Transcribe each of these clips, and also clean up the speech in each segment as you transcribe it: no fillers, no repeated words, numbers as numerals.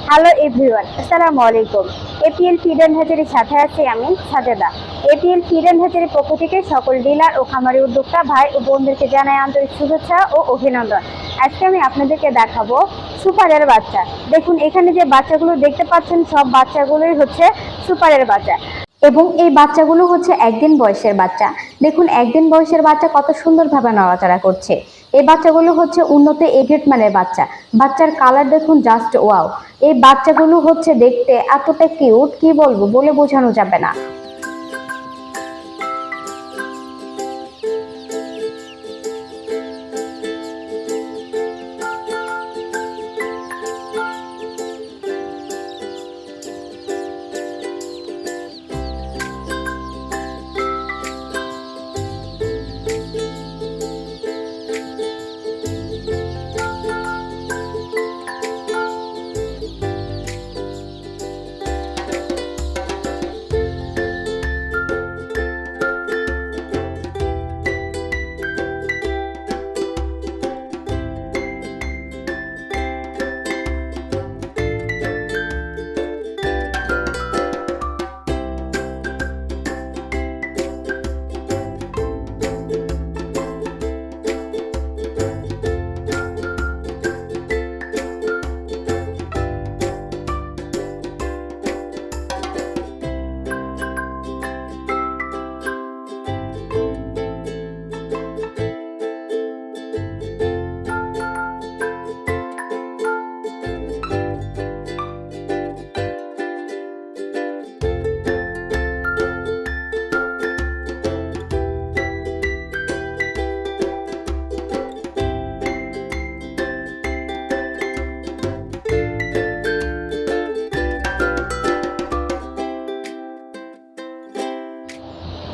Hello everyone, আসসালামু আলাইকুম। APL feed and হ্যাচারির সাথে আছি আমি সাজেদা। এপিএল ফিড অ্যান্ড হ্যাচারির পক্ষ থেকে সকল ডিলার ও খামারি উদ্যোক্তা ভাই ও বোনদেরকে জানাই আন্তরিক শুভেচ্ছা ও অভিনন্দন। আজকে আমি আপনাদেরকে দেখাবো সুপারের বাচ্চা। দেখুন, এখানে যে বাচ্চাগুলো দেখতে পাচ্ছেন সব বাচ্চাগুলোই হচ্ছে সুপারের বাচ্চা এবং এই বাচ্চাগুলো হচ্ছে একদিন বয়সের বাচ্চা। দেখুন, একদিন বয়সের বাচ্চা কত সুন্দরভাবে নড়াচড়া করছে। এই বাচ্চাগুলো হচ্ছে উন্নত এ গ্রেড মানের বাচ্চা। বাচ্চার কালার দেখুন, জাস্ট ওয়াও। এই বাচ্চাগুলো হচ্ছে দেখতে এতটা কিউট, কি বলবো, বলে বোঝানো যাবে না।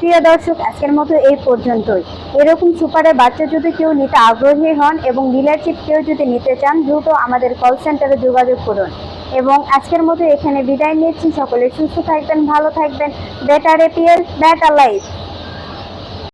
প্রিয় দর্শক, আজকের মতো এই পর্যন্তই। এরকম সুপারের বাচ্চা যদি কেউ নিতে আগ্রহী হন এবং ডিলারশিপ কেউ যদি নিতে চান, দ্রুত আমাদের কল সেন্টারে যোগাযোগ করুন। এবং আজকের মতো এখানে বিদায় নিচ্ছি। সকলে সুস্থ থাকবেন, ভালো থাকবেন। Better APL, better life.